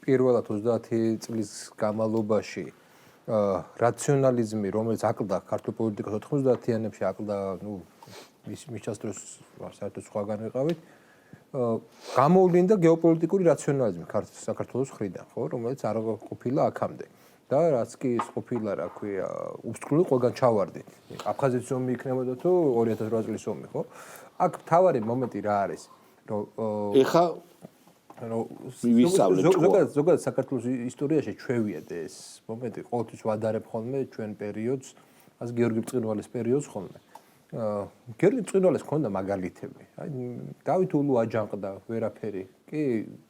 პირველად 30 წლის განმავლობაში რაციონალიზმი, რომელიც აკლდა ქართულ პოლიტიკას 90-იანებში, აკლდა, მის დროს საერთოდ სხვაგან ვიყავით, გამოვლინდა გეოპოლიტიკური რაციონალიზმი საქართველოს მხრიდან, ხო, რომელიც არ ყოფილა აქამდე. და რაც კი ის ყოფილა, რა ქვია, უსტკრული ყველგან ჩავარდით. აფხაზეთის ომი იქნებოდა თუ 2008 წლის ომი, ხო? აქ მთავარი მომენტი რა არის, რომ ეხა ზოგადად საქართველოს ისტორიაში ჩვევიათ ეს მომენტი, ყოველთვის ვადარებ ხოლმე ჩვენ პერიოდს, ას გიორგი ბრწყინვალის პერიოდს ხოლმე. გიორგი ბრწყინვალეს ჰქონდა მაგალითები. აი, დავით ულუ აჯანყდა, ვერაფერი. კი,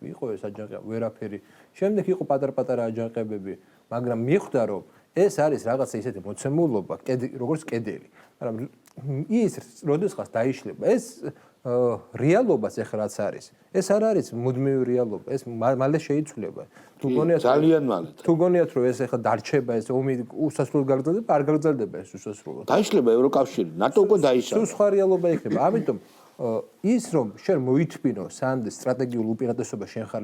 იყო ეს აჯანყება, ვერაფერი. შემდეგ იყო პატარ-პატარა აჯანყებები, მაგრამ მიხვდა რომ ეს არის რაღაცა ისეთი მოცემულობა, როგორც კედელი. მაგრამ ის როდესღაც დაიშლება, ეს რეალობას ეხლა რაც არის. ეს არ არის მუდმივი რეალობა, ეს მალე შეიცვლება. ძალიან მალე. თუ გონიათ რომ ეს ეხლა დარჩება, ეს ომი უსასრულოდ გაგრძელდება, არ გაგრძელდება ეს უსასრულოდ. დაიშლება ევროკავშირი, ნატო უკვე დაიშალა. სულ სხვა რეალობა იქნება. ამიტომ ის რომ შენ მოითმინო სანდეს სტრატეგიულ უპირატესობას შენ ხარ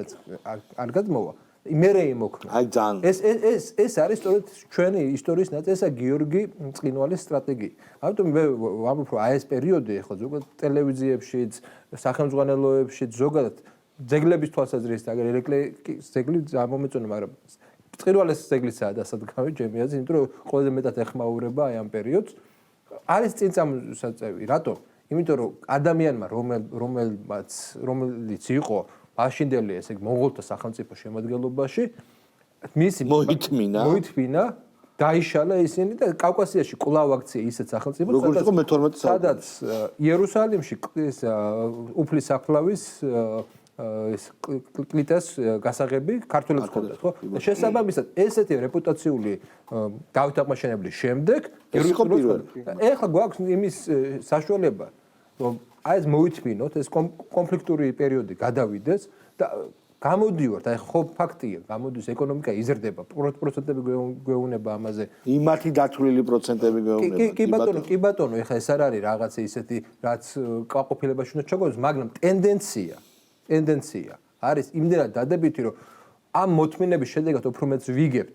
არ გადმოვა, მერე იმოქმედა. აი ძალიან. ეს არის სწორედ ჩვენი ისტორიის ნაწილი, ესა გიორგი ბრწყინვალის სტრატეგია. ამიტომ მე ვამბობ, რომ აი ეს პერიოდი ახლა ზოგადად ტელევიზიებშიც, სახელმძღვანელოებშიც, ზოგადად ძეგლების თვალსაზრისით, აგერ ელეკლიკის ძეგლი ამომეწონა, მაგრამ ბრწყინვალის ძეგლისაა დასადგამი ჩემი აზრით, იმიტომ რომ ყველაზე მეტად ეხმაურება აი ამ პერიოდს. არის წინწამოსაწევი, რატომ? იმიტომ რომ ადამიანმა რომელიც იყო მაშინდელი ესე იგი მონღოლთა სახელმწიფო შემადგენლობაში მისი მოითმინა დაიშალა ისინი და კავკასიაში კვლავ აქცია ისეთ სახელმწიფო სადაც იერუსალიმში ეს უფლის საფლავის ეს კლიტას გასაღები ქართულებს ჰქონდათ, ხო? შესაბამისად ესეთი რეპუტაციული დავით აღმაშენებლის შემდეგ ეხლა გვაქვს იმის საშუალება რომ აი ეს მოითმინოთ, ეს კონფლიქტური პერიოდი გადავიდეს და გამოდივართ, აი ხო ფაქტია, გამოდის ეკონომიკა იზრდება, პროცენტები გვეუბნება ამაზე. იმათი დათვლილი პროცენტები გვეუბნება. კი ბატონო, ეხლა ეს არ არის რაღაცა ისეთი, რაც კმაყოფილებაში უნდა ჩაგოს, მაგრამ ტენდენცია არის იმდენად დადებითი, რომ ამ მოთმინების შედეგად უფრო მეტს ვიგებთ.